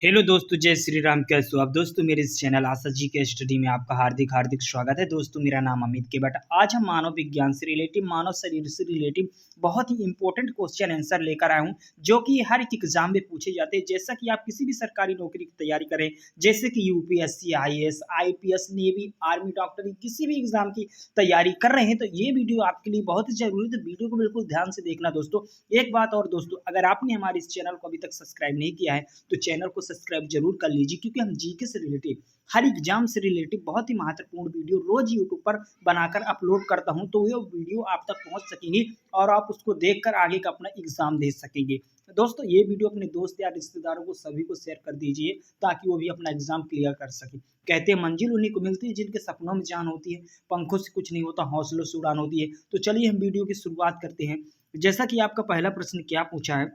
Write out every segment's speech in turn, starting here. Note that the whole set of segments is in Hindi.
हेलो दोस्तों, जय श्री राम। कैसे हो आप दोस्तों? मेरे इस चैनल आशा जी के स्टडी में आपका हार्दिक हार्दिक स्वागत है। दोस्तों मेरा नाम अमित के भट्ट। आज हम मानव विज्ञान से रिलेटिव, मानव शरीर से रिलेटिव बहुत ही इंपॉर्टेंट क्वेश्चन आंसर लेकर आया हूं, जो कि हर एक एग्जाम में पूछे जाते हैं। जैसा कि आप किसी भी सरकारी नौकरी की तैयारी करें, जैसे कि UPSC, IAS, IPS, navy, army, डॉक्टरी, किसी भी एग्जाम की तैयारी कर रहे हैं तो ये वीडियो आपके लिए बहुत ही जरूरी है। तो वीडियो को बिल्कुल ध्यान से देखना दोस्तों। एक बात और दोस्तों, अगर आपने हमारे इस चैनल को अभी तक सब्सक्राइब नहीं किया है तो चैनल को सब्सक्राइब जरूर कर लीजिए, क्योंकि हम जीके से रिलेटेड, हर एग्जाम से रिलेटेड बहुत ही महत्वपूर्ण वीडियो रोज यूट्यूब पर बनाकर अपलोड करता हूं, तो वो वीडियो आप तक पहुंच सकेंगी और आप उसको देखकर आगे का अपना एग्जाम दे सकेंगे। दोस्तों ये वीडियो अपने दोस्त या रिश्तेदारों को सभी को शेयर कर दीजिए, ताकि वो भी अपना एग्जाम क्लियर कर सके। कहते हैं मंजिल उन्हीं को मिलती है जिनके सपनों में जान होती है, पंखों से कुछ नहीं होता, हौसलों से उड़ान होती है। तो चलिए हम वीडियो की शुरुआत करते हैं। जैसा कि आपका पहला प्रश्न क्या पूछा है,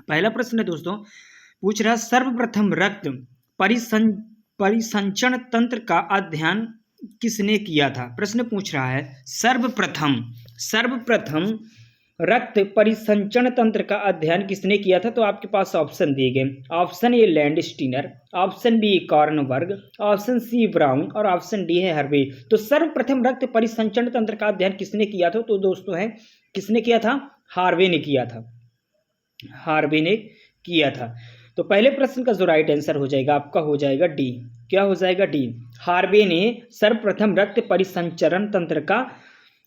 पहला प्रश्न है दोस्तों, पूछ रहा है सर्वप्रथम रक्त परिसं परिसंचरण तंत्र का अध्ययन किसने किया था। प्रश्न पूछ रहा है सर्वप्रथम सर्वप्रथम रक्त परिसंचरण तंत्र का अध्ययन किसने किया था। तो आपके पास ऑप्शन दिए गए। Option A Landsteiner, option B Kornberg, option C Brown और ऑप्शन डी है हर्वे। तो सर्वप्रथम रक्त परिसंचरण तंत्र का अध्ययन किसने किया था? तो दोस्तों है, किसने किया था? हार्वे ने किया था। हार्वे ने किया था। तो पहले प्रश्न का जो राइट आंसर हो जाएगा आपका हो जाएगा डी। क्या हो जाएगा? डी। हार्वे ने सर्वप्रथम रक्त परिसंचरण तंत्र का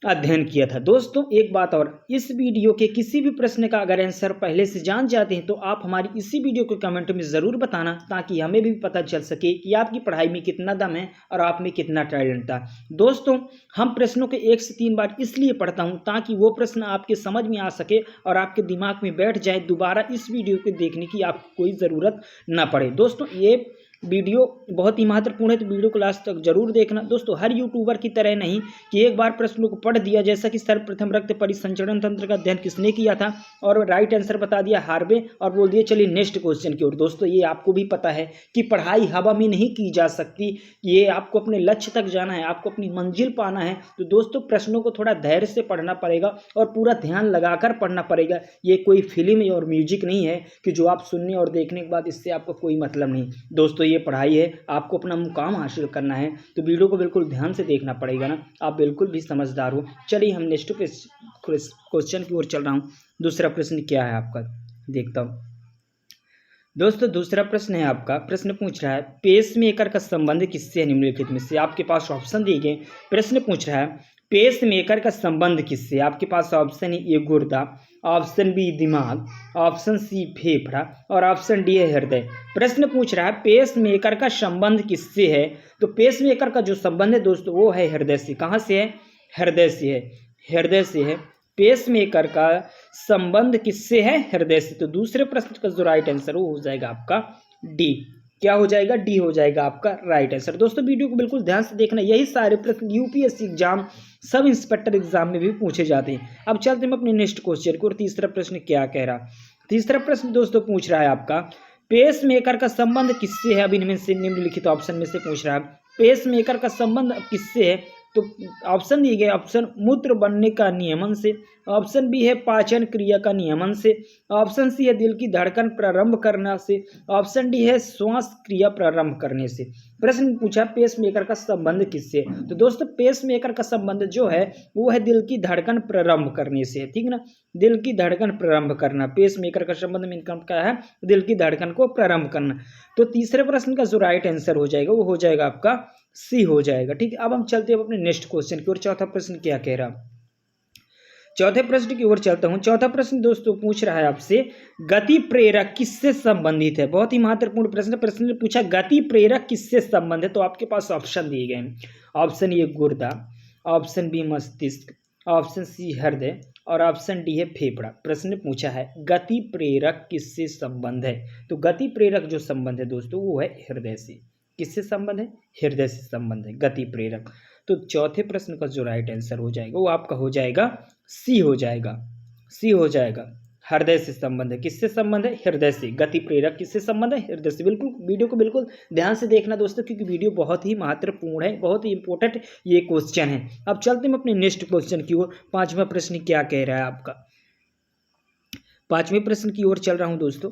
अध्ययन किया था। दोस्तों एक बात और, इस वीडियो के किसी भी प्रश्न का अगर आंसर पहले से जान जाते हैं तो आप हमारी इसी वीडियो को कमेंट में ज़रूर बताना, ताकि हमें भी पता चल सके कि आपकी पढ़ाई में कितना दम है और आप में कितना टैलेंट था। दोस्तों हम प्रश्नों के 1 से 3 बार इसलिए पढ़ता हूं ताकि वो प्रश्न आपके समझ में आ सके और आपके दिमाग में बैठ जाए, दोबारा इस वीडियो को देखने की आपको कोई ज़रूरत ना पड़े। दोस्तों ये वीडियो बहुत ही महत्वपूर्ण है, तो वीडियो को लास्ट तक जरूर देखना। दोस्तों हर यूट्यूबर की तरह नहीं कि एक बार प्रश्नों को पढ़ दिया, जैसा कि सर्वप्रथम रक्त परिसंचरण तंत्र का अध्ययन किसने किया था और राइट आंसर बता दिया हार्वे और बोल दिया चलिए नेक्स्ट क्वेश्चन की ओर। दोस्तों ये आपको भी पता है कि पढ़ाई हवा में नहीं की जा सकती, ये आपको अपने लक्ष्य तक जाना है, आपको अपनी मंजिल पाना है। तो दोस्तों प्रश्नों को थोड़ा धैर्य से पढ़ना पड़ेगा और पूरा ध्यान लगाकर पढ़ना पड़ेगा। ये कोई फिल्म और म्यूजिक नहीं है कि जो आप सुनने और देखने के बाद इससे आपको कोई मतलब नहीं। दोस्तों ये पढ़ाई है, आपको अपना मुकाम हासिल करना है, तो वीडियो को बिल्कुल ध्यान से देखना पड़ेगा ना। आप बिल्कुल भी समझदार हो। चलिए हम नेक्स्ट क्वेश्चन की ओर चल रहा हूँ। दूसरा प्रश्न क्या है आपका, देखता हूँ। दोस्तों दूसरा प्रश्न है आपका, प्रश्न पूछ रहा है पेसमेकर का संबंध किससे है निम्नलिखित में से। आपके पास ऑप्शन दिए गए। प्रश्न पूछ रहा है पेसमेकर का संबंध किससे। आपके पास ऑप्शन है ए गुर्दा, ऑप्शन बी दिमाग, ऑप्शन सी फेफड़ा और ऑप्शन डी है हृदय। प्रश्न पूछ रहा है पेसमेकर का संबंध किससे है। तो पेसमेकर का जो संबंध है दोस्तों वो है हृदय से। कहाँ से है? हृदय से है। हृदय से है। पेसमेकर का संबंध किससे है? हृदय से। तो दूसरे प्रश्न का जो राइट आंसर वो हो जाएगा आपका डी। क्या हो जाएगा? डी हो जाएगा आपका राइट आंसर। दोस्तों वीडियो को बिल्कुल ध्यान से देखना, यही सारे प्रश्न UPSC exam, sub inspector exam में भी पूछे जाते हैं। अब चलते हैं अपने नेक्स्ट क्वेश्चन को। और तीसरा प्रश्न क्या कह रहा? तीसरा प्रश्न दोस्तों पूछ रहा है आपका पेसमेकर का संबंध किससे है। अब इनमें से निम्नलिखित ऑप्शन में से पूछ रहा है पेसमेकर का संबंध किससे है। तो ऑप्शन दिए गए। ऑप्शन मूत्र बनने का नियमन से, ऑप्शन बी है पाचन क्रिया का नियमन से, ऑप्शन सी है दिल की धड़कन प्रारंभ करना से, ऑप्शन डी है श्वास क्रिया प्रारंभ करने से। प्रश्न पूछा पेसमेकर का संबंध किससे। तो दोस्तों पेसमेकर का संबंध जो है वो है दिल की धड़कन प्रारंभ करने से, ठीक ना। दिल की धड़कन प्रारंभ करना, पेसमेकर का संबंध में इनका क्या है? दिल की धड़कन को प्रारंभ करना। तो तीसरे प्रश्न का जो राइट आंसर हो जाएगा वो हो जाएगा आपका सी हो जाएगा, ठीक है। अब हम चलते हैं अपने नेक्स्ट क्वेश्चन की ओर। चौथा प्रश्न क्या कह रहा? चौथे प्रश्न की ओर चलता हूं। चौथा प्रश्न दोस्तों पूछ रहा है आपसे गति प्रेरक किससे संबंधित है। बहुत ही महत्वपूर्ण प्रश्न। प्रश्न ने पूछा गति प्रेरक किससे संबंधित है। तो आपके पास ऑप्शन दिए गए। ऑप्शन ए गुर्दा, ऑप्शन बी मस्तिष्क, ऑप्शन सी हृदय और ऑप्शन डी है फेफड़ा। प्रश्न पूछा है गति प्रेरक किससे संबंध है। तो गति प्रेरक जो संबंध है दोस्तों वो है हृदय से। किससे संबंध है? हृदय से संबंध है गति प्रेरक। तो चौथे प्रश्न का जो राइट आंसर हो जाएगा वो आपका हो जाएगा सी हो जाएगा। सी हो जाएगा। हृदय से संबंध है। किससे संबंध है? हृदय से। गति प्रेरक किससे संबंध है? हृदय से। बिल्कुल वीडियो को बिल्कुल ध्यान से देखना दोस्तों, क्योंकि वीडियो बहुत ही महत्वपूर्ण है, बहुत ही इंपॉर्टेंट ये क्वेश्चन है। अब चलते हैं अपने नेक्स्ट क्वेश्चन की ओर। पांचवा प्रश्न क्या कह रहा है आपका? पांचवें प्रश्न की ओर चल रहा हूं दोस्तों।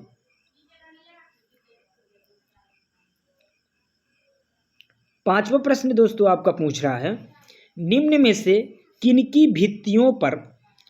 पांचवा प्रश्न दोस्तों आपका पूछ रहा है, निम्न में से किनकी भित्तियों पर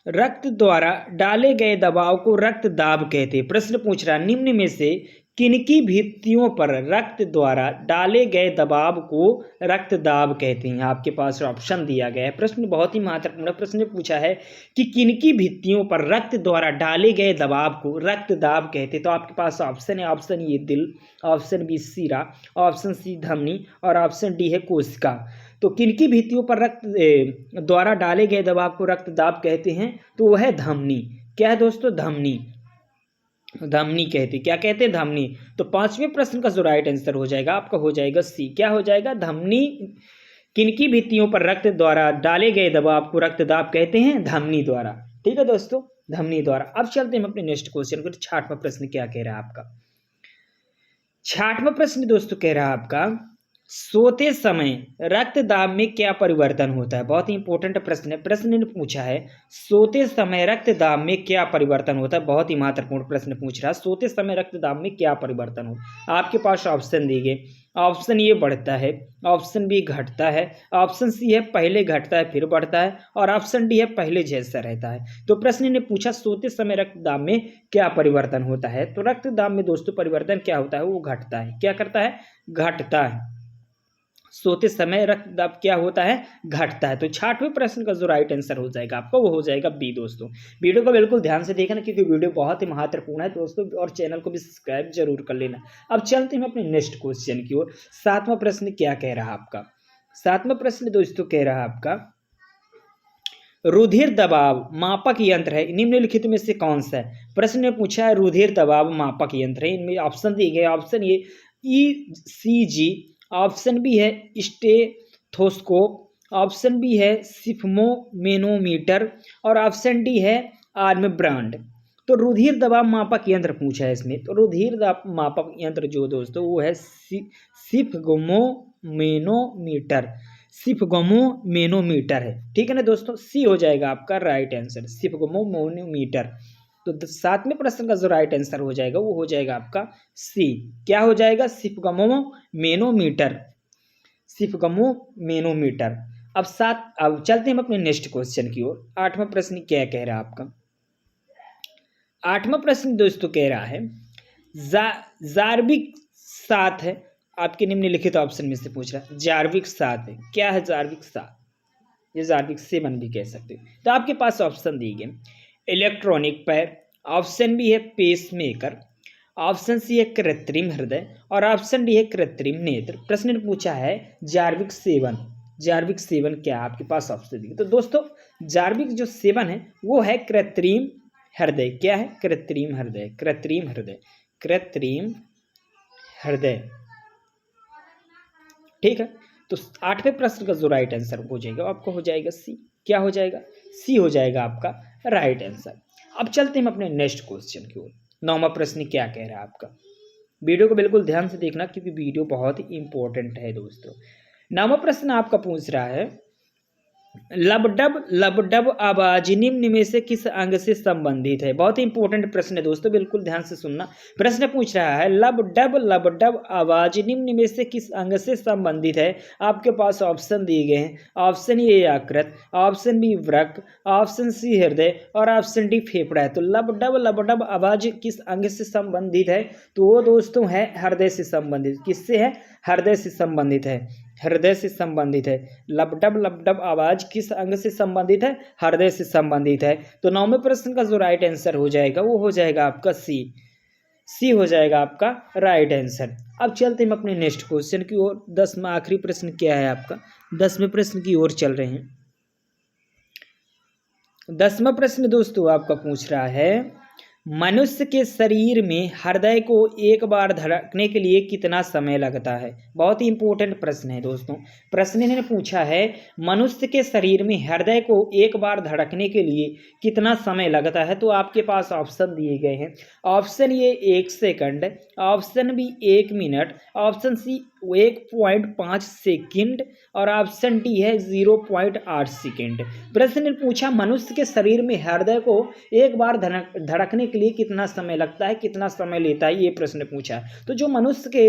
रक्त द्वारा डाले गए दबाव को रक्त दाब कहते हैं। प्रश्न पूछ रहा है, निम्न में से किनकी भित्तियों पर रक्त द्वारा डाले गए दबाव को रक्त दाब कहते हैं। आपके पास ऑप्शन दिया गया है। प्रश्न बहुत ही महत्वपूर्ण प्रश्न पूछा है कि किनकी भित्तियों पर रक्त द्वारा डाले गए दबाव को रक्त दाब कहते हैं। तो आपके पास ऑप्शन है, ऑप्शन ए दिल, ऑप्शन बी सीरा, ऑप्शन सी धमनी और ऑप्शन डी है कोशिका। तो किनकी भित्तियों पर रक्त द्वारा डाले गए दबाव को रक्त दाब कहते हैं, तो वह है धमनी। क्या है दोस्तों? धमनी, धमनी कहते, क्या कहते हैं? धमनी। तो पांचवें प्रश्न का जो राइट आंसर हो जाएगा आपका हो जाएगा सी। क्या हो जाएगा? धमनी। किनकी भित्तियों पर रक्त द्वारा डाले गए दबाव को रक्त दाब कहते हैं? धमनी द्वारा। ठीक है दोस्तों, धमनी द्वारा। अब चलते हैं अपने नेक्स्ट क्वेश्चन को। छठवां प्रश्न क्या कह रहा है आपका? छठवां प्रश्न दोस्तों कह रहा है आपका, सोते समय रक्त दाब में क्या परिवर्तन होता है? बहुत ही इंपॉर्टेंट प्रश्न है। प्रश्न ने पूछा है, सोते समय रक्त दाब में क्या परिवर्तन होता है? बहुत ही महत्वपूर्ण प्रश्न पूछ रहा है, सोते समय रक्त दाब में क्या परिवर्तन होता है? आपके पास ऑप्शन दिए गए, ऑप्शन ए बढ़ता है, ऑप्शन बी घटता है, ऑप्शन सी है पहले घटता है फिर बढ़ता है, और ऑप्शन डी है पहले जैसा रहता है। तो प्रश्न ने पूछा सोते समय रक्त दाब में क्या परिवर्तन होता है? तो रक्त दाब में दोस्तों परिवर्तन क्या होता है? वो घटता है। क्या करता है? घटता है। सोते समय रक्त दाब क्या होता है? घटता है। तो छठवें प्रश्न का जो राइट आंसर हो जाएगा आपका वो हो जाएगा बी दोस्तों। वीडियो को बिल्कुल ध्यान से देखना क्योंकि वीडियो बहुत ही महत्वपूर्ण है दोस्तों, और चैनल को भी सब्सक्राइब जरूर कर लेना। अब चलते हैं अपने नेक्स्ट क्वेश्चन की ओर। सातवां प्रश्न क्या कह रहा है आपका? सातवां प्रश्न दोस्तों कह रहा है आपका, रुधिर दबाव मापक यंत्र है निम्नलिखित में से कौन सा है? प्रश्न ने पूछा है रुधिर दबाव मापक यंत्र है। इनमें ऑप्शन दिए गए, option A ECG, option B है स्टेथोस्कोप, ऑप्शन बी है सिफमोमेनोमीटर और ऑप्शन डी है आर्म ब्रांड। तो रुधिर दबाव मापक यंत्र पूछा है इसमें। तो रुधिर दबाव मापक यंत्र जो दोस्तों वो है सिफमोमेनोमीटर, सिफमोमेनोमीटर है। ठीक है ना दोस्तों, सी हो जाएगा आपका राइट आंसर, सिफमोमेनोमीटर। तो सातवें प्रश्न का जो राइट आंसर हो जाएगा वो हो जाएगा आपका सी। क्या हो जाएगा? सिफमोमेनोमीटर, सिफमोमेनोमीटर। अब चलते हैं अपने नेक्स्ट क्वेश्चन की ओर। आठवां प्रश्न क्या कह रहा है आपका? आठवां प्रश्न दोस्तों कह रहा है, जार्विक 7 है। आपके निम्नलिखित ऑप्शन में से पूछ रहा है, जार्विक 7 है। क्या है जार्विक 7? ये जार्विक 7 भी कह सकते हो। तो आपके पास ऑप्शन दिए गए, इलेक्ट्रॉनिक पैर, ऑप्शन बी है पेस मेकर, ऑप्शन सी है कृत्रिम हृदय और ऑप्शन डी है कृत्रिम नेत्र। प्रश्न ने पूछा है जार्विक 7, जार्विक 7 क्या? आपके पास ऑप्शन दिए। तो दोस्तों जार्विक जो 7 है वो है कृत्रिम हृदय। क्या है? कृत्रिम हृदय, कृत्रिम हृदय, कृत्रिम हृदय। ठीक है, तो आठवें प्रश्न का जो राइट आंसर हो जाएगा आपको हो जाएगा सी। क्या हो जाएगा? सी हो जाएगा आपका राइट आंसर। अब चलते हैं अपने नेक्स्ट क्वेश्चन की ओर। नौवां प्रश्न क्या कह रहा है आपका? वीडियो को बिल्कुल ध्यान से देखना क्योंकि वीडियो बहुत ही इंपॉर्टेंट है दोस्तों। नौवां प्रश्न आपका पूछ रहा है, लबडब लबडब आवाज निम्न में से किस अंग से संबंधित है? बहुत ही इंपॉर्टेंट प्रश्न है दोस्तों, बिल्कुल ध्यान से सुनना। प्रश्न पूछ रहा है लबडब लबडब आवाज निम्न में से किस अंग से संबंधित है? आपके पास ऑप्शन दिए गए हैं, ऑप्शन ए यकृत, ऑप्शन बी वृक्क, ऑप्शन सी हृदय और ऑप्शन डी फेफड़ा है। तो लबडब लबडब आवाज किस अंग से संबंधित है? तो वो दोस्तों है हृदय से संबंधित। किससे है? हृदय से संबंधित है, हृदय से संबंधित है। लबडब लबडब आवाज किस अंग से संबंधित है? हृदय से संबंधित है। तो नौवें प्रश्न का जो राइट आंसर हो जाएगा वो हो जाएगा आपका सी। सी हो जाएगा आपका राइट आंसर। अब चलते हैं अपने नेक्स्ट क्वेश्चन की ओर। 10वां आखिरी प्रश्न क्या है आपका? 10वें प्रश्न की ओर चल रहे हैं। 10वां प्रश्न दोस्तों आपका पूछ रहा है, मनुष्य के शरीर में हृदय को एक बार धड़कने के लिए कितना समय लगता है? बहुत ही इंपॉर्टेंट प्रश्न है दोस्तों। प्रश्न ने पूछा है मनुष्य के शरीर में हृदय को एक बार धड़कने के लिए कितना समय लगता है? तो आपके पास ऑप्शन दिए गए हैं, option A 1 second, option B 1 minute, option C 1.5 second और ऑप्शन डी है 0.8 सेकंड। प्रश्न ने पूछा मनुष्य के शरीर में हृदय को एक बार धड़कने के लिए कितना समय लगता है, कितना समय लेता है, ये प्रश्न पूछा। तो जो मनुष्य के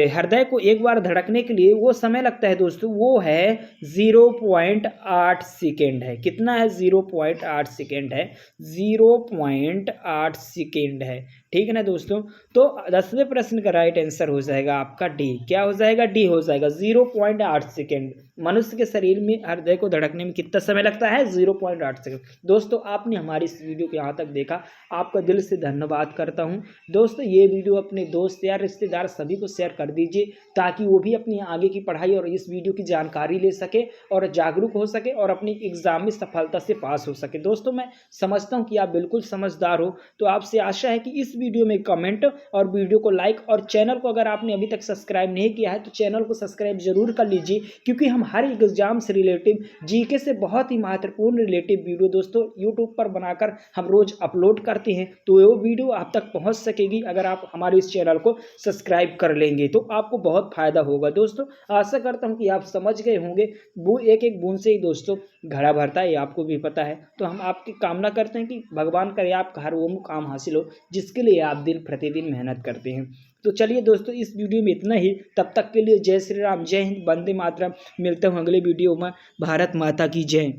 हृदय को एक बार धड़कने के लिए वो समय लगता है दोस्तों, वो है 0.8 सेकेंड है। कितना है? 0.8 सेकेंड है, 0.8 सेकेंड है। ठीक है ना दोस्तों। तो 10वें प्रश्न का राइट आंसर हो जाएगा आपका डी। क्या हो जाएगा? डी हो जाएगा, 0.8 सेकेंड। मनुष्य के शरीर में हृदय को धड़कने में कितना समय लगता है? 0.8 सेकेंड। दोस्तों आपने हमारी इस वीडियो को यहाँ तक देखा, आपका दिल से धन्यवाद करता हूँ। दोस्तों ये वीडियो अपने दोस्त या रिश्तेदार सभी को शेयर कर दीजिए, ताकि वो भी अपनी आगे की पढ़ाई और इस वीडियो की जानकारी ले सके और जागरूक हो सके और अपनी एग्जाम में सफलता से पास हो सके। दोस्तों मैं समझता हूँ कि आप बिल्कुल समझदार हो, तो आपसे आशा है कि इस वीडियो में कमेंट और वीडियो को लाइक, और चैनल को अगर आपने अभी तक सब्सक्राइब नहीं किया है तो चैनल को सब्सक्राइब जरूर कर लीजिए, क्योंकि हम हर एग्जाम से रिलेटिव, जीके से बहुत ही महत्वपूर्ण रिलेटिव वीडियो दोस्तों यूट्यूब पर बनाकर हम रोज अपलोड करते हैं। तो वो वीडियो आप तक पहुंच सकेगी अगर आप हमारे इस चैनल को सब्सक्राइब कर लेंगे, तो आपको बहुत फायदा होगा। दोस्तों आशा करता हूं कि आप समझ गए होंगे, वो एक एक बूंद से ही दोस्तों घड़ा भरता है, ये आपको भी पता है। तो हम आपकी कामना करते हैं कि भगवान करे आपका हर वो मुकाम हासिल हो जिसके लिए आप दिन प्रतिदिन मेहनत करते हैं। तो चलिए दोस्तों इस वीडियो में इतना ही। तब तक के लिए जय श्री राम, जय हिंद, वंदे मातरम। मिलते हैं अगले वीडियो में। भारत माता की जय।